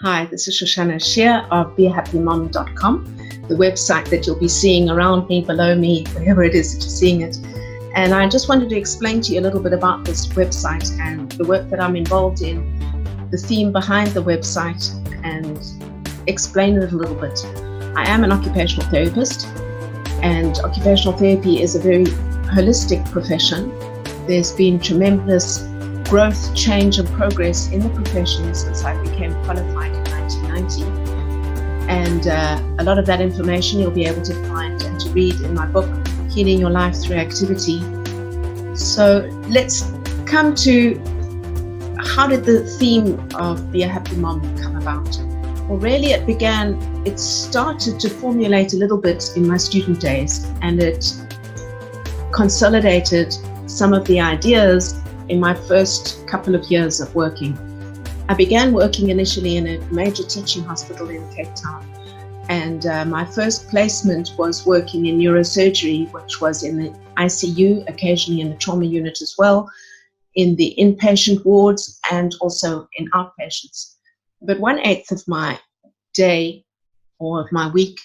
Hi, this is Shoshanah Shear of BeAHappyMom.com, the website that you'll be seeing around me, below me, wherever it is that you're seeing it. And I just wanted to explain to you a little bit about this website and the work that I'm involved in, the theme behind the website, and explain it a little bit. I am an occupational therapist, and occupational therapy is a very holistic profession. There's been tremendous growth, change and progress in the profession since I became qualified in 1990. And a lot of that information you'll be able to find and to read in my book, Healing Your Life Through Activity. So let's come to, how did the theme of Be a Happy Mom come about? Well, really it started to formulate a little bit in my student days, and it consolidated some of the ideas in my first couple of years of working. I began working initially in a major teaching hospital in Cape Town, and my first placement was working in neurosurgery, which was in the ICU, occasionally in the trauma unit as well, in the inpatient wards and also in outpatients. But 1/8 of my day or of my week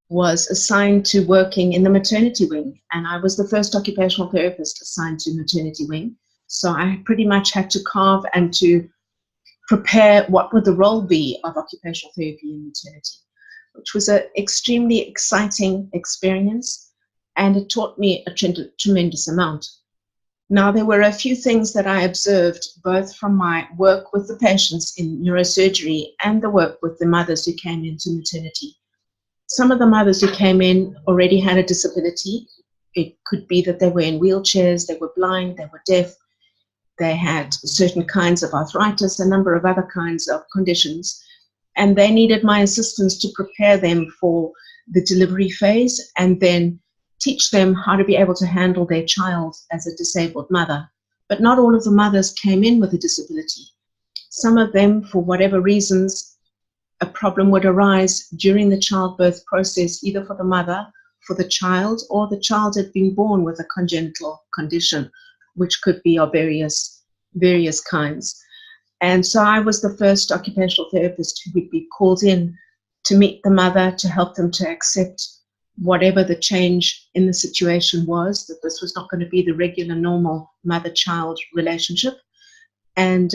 was assigned to working in the maternity wing, and I was the first occupational therapist assigned to maternity wing. So I pretty much had to carve and to prepare what would the role be of occupational therapy in maternity, which was an extremely exciting experience, and it taught me a tremendous amount. Now, there were a few things that I observed, both from my work with the patients in neurosurgery and the work with the mothers who came into maternity. Some of the mothers who came in already had a disability. It could be that they were in wheelchairs, they were blind, they were deaf, they had certain kinds of arthritis, a number of other kinds of conditions, and they needed my assistance to prepare them for the delivery phase and then teach them how to be able to handle their child as a disabled mother. But not all of the mothers came in with a disability. Some of them, for whatever reasons, a problem would arise during the childbirth process, either for the mother, for the child, or the child had been born with a congenital condition, which could be of various kinds. And so I was the first occupational therapist who would be called in to meet the mother, to help them to accept whatever the change in the situation was, that this was not going to be the regular, normal mother-child relationship. And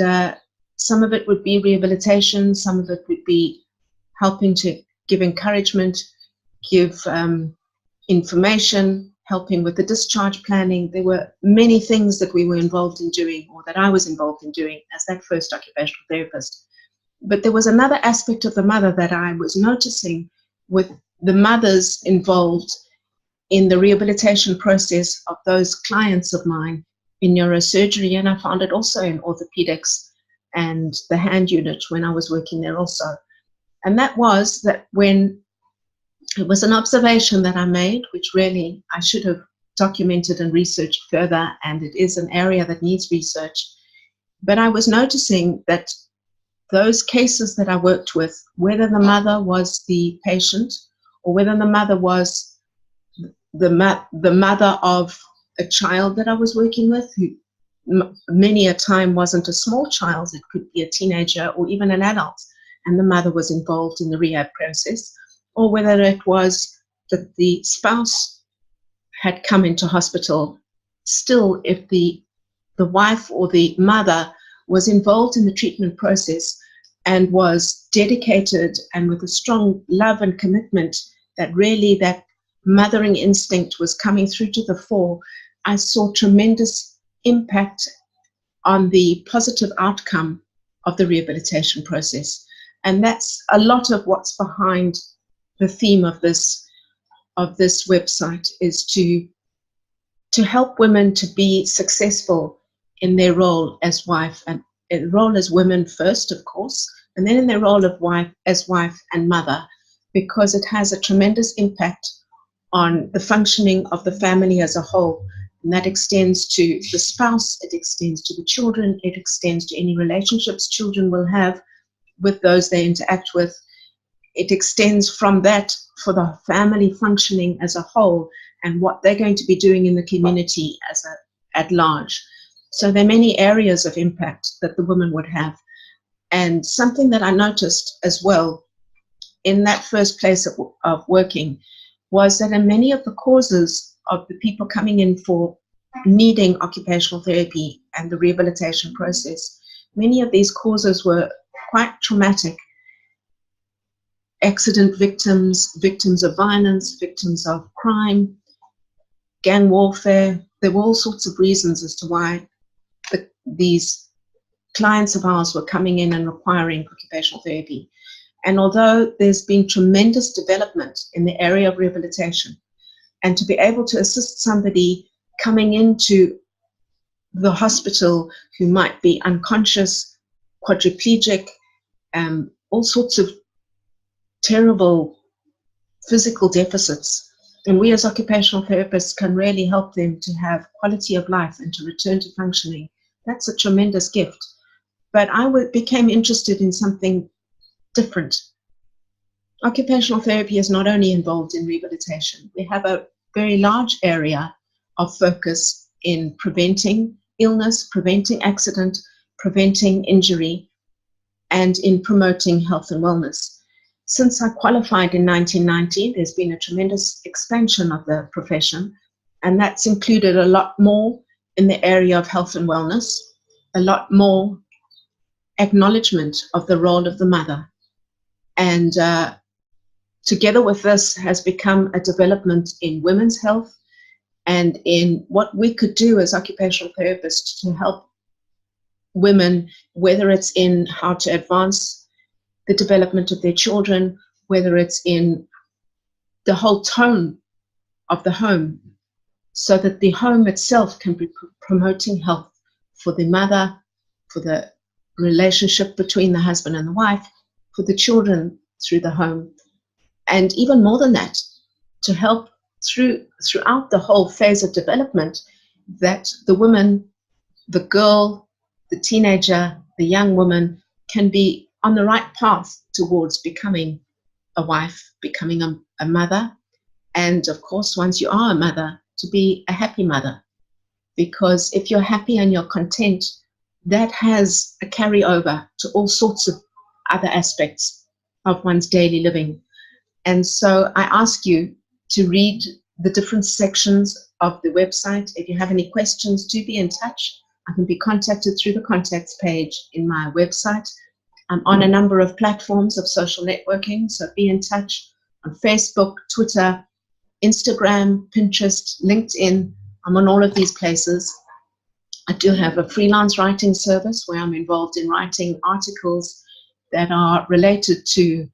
some of it would be rehabilitation, some of it would be helping to give encouragement, give information, helping with the discharge planning. There were many things that we were involved in doing, or that I was involved in doing as that first occupational therapist. But there was another aspect of the mother that I was noticing with the mothers involved in the rehabilitation process of those clients of mine in neurosurgery, and I found it also in orthopedics and the hand unit when I was working there also. And that was that when it was an observation that I made, which really I should have documented and researched further, and it is an area that needs research. But I was noticing that those cases that I worked with, whether the mother was the patient or whether the mother was the mother of a child that I was working with, who many a time wasn't a small child, it could be a teenager or even an adult, and the mother was involved in the rehab process, or whether it was that the spouse had come into hospital, still if the wife or the mother was involved in the treatment process and was dedicated and with a strong love and commitment, that really that mothering instinct was coming through to the fore, I saw tremendous impact on the positive outcome of the rehabilitation process. And that's a lot of what's behind the theme of this website, is to help women to be successful in their role as wife, and role as women first, of course, and then in their role of wife and mother, because it has a tremendous impact on the functioning of the family as a whole. And that extends to the spouse, it extends to the children, it extends to any relationships children will have with those they interact with. It extends from that for the family functioning as a whole and what they're going to be doing in the community at large. So there are many areas of impact that the woman would have. And something that I noticed as well in that first place of working was that in many of the causes of the people coming in for needing occupational therapy and the rehabilitation process, many of these causes were quite traumatic. Accident victims, victims of violence, victims of crime, gang warfare. There were all sorts of reasons as to why these clients of ours were coming in and requiring occupational therapy. And although there's been tremendous development in the area of rehabilitation, and to be able to assist somebody coming into the hospital who might be unconscious, quadriplegic, all sorts of terrible physical deficits, and we as occupational therapists can really help them to have quality of life and to return to functioning. That's a tremendous gift. But I became interested in something different. Occupational therapy is not only involved in rehabilitation. We have a very large area of focus in preventing illness, preventing accident, preventing injury, and in promoting health and wellness. Since I qualified in 1990, there's been a tremendous expansion of the profession, and that's included a lot more in the area of health and wellness, a lot more acknowledgement of the role of the mother. And together with this has become a development in women's health and in what we could do as occupational therapists to help women, whether it's in how to advance the development of their children, whether it's in the whole tone of the home, so that the home itself can be promoting health for the mother, for the relationship between the husband and the wife, for the children through the home, and even more than that, to help throughout the whole phase of development, that the woman, the girl, the teenager, the young woman can be on the right path towards becoming a wife, becoming a mother, and of course, once you are a mother, to be a happy mother. Because if you're happy and you're content, that has a carryover to all sorts of other aspects of one's daily living. And so I ask you to read the different sections of the website. If you have any questions, do be in touch. I can be contacted through the contacts page in my website. I'm on a number of platforms of social networking, so be in touch on Facebook, Twitter, Instagram, Pinterest, LinkedIn. I'm on all of these places. I do have a freelance writing service where I'm involved in writing articles that are related to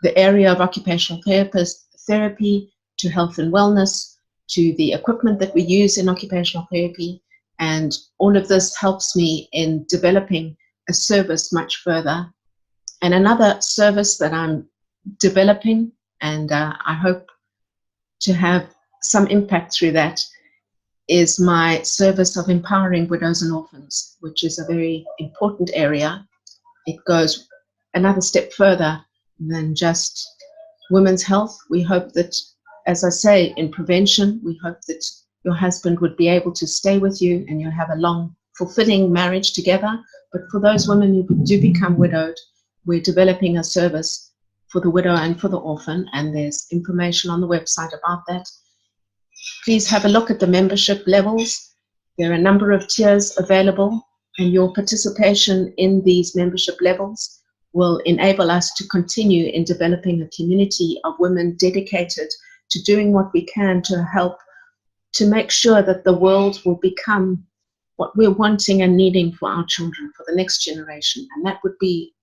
the area of occupational therapy, to health and wellness, to the equipment that we use in occupational therapy. And all of this helps me in developing a service much further. And another service that I'm developing, and I hope to have some impact through that, is my service of empowering widows and orphans, which is a very important area. It goes another step further than just women's health. We hope that, as I say, in prevention, we hope that your husband would be able to stay with you and you'll have a long, fulfilling marriage together. But for those women who do become widowed, we're developing a service for the widow and for the orphan, and there's information on the website about that. Please have a look at the membership levels. There are a number of tiers available, and your participation in these membership levels will enable us to continue in developing a community of women dedicated to doing what we can to help to make sure that the world will become what we're wanting and needing for our children, for the next generation. And that would be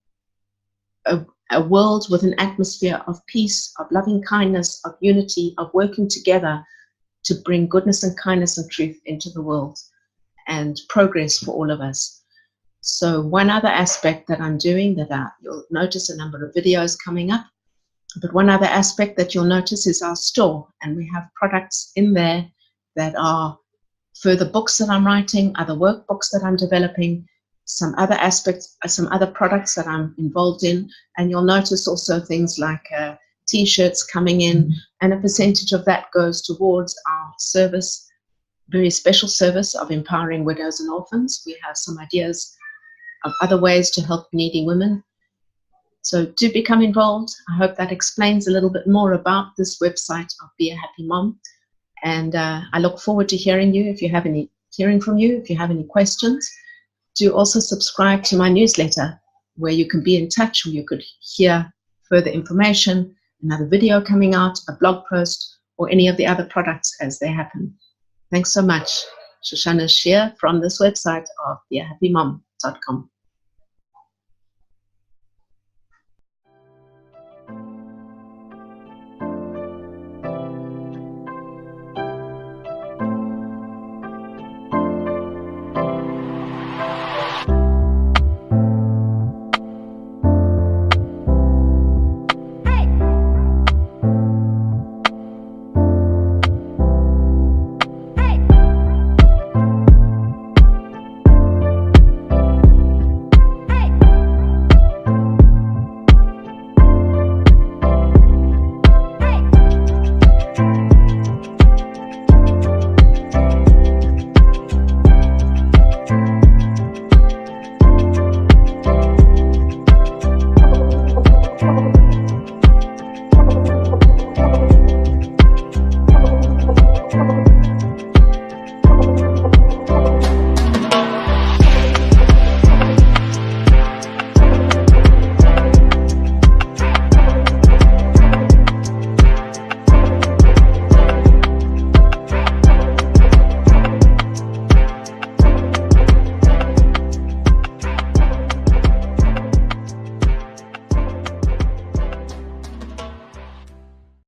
a world with an atmosphere of peace, of loving kindness, of unity, of working together to bring goodness and kindness and truth into the world and progress for all of us. So one other aspect that I'm doing that you'll notice a number of videos coming up, but one other aspect that you'll notice is our store, and we have products in there that are further books that I'm writing, other workbooks that I'm developing, some other aspects, some other products that I'm involved in, and you'll notice also things like t-shirts coming in, and a percentage of that goes towards our service, very special service of empowering widows and orphans. We have some ideas of other ways to help needy women. So do become involved. I hope that explains a little bit more about this website of Be a Happy Mom. And I look forward to hearing from you if you have any questions. Do also subscribe to my newsletter, where you can be in touch, where you could hear further information, another video coming out, a blog post, or any of the other products as they happen. Thanks so much. Shoshanah Shear from this website of beahappymom.com.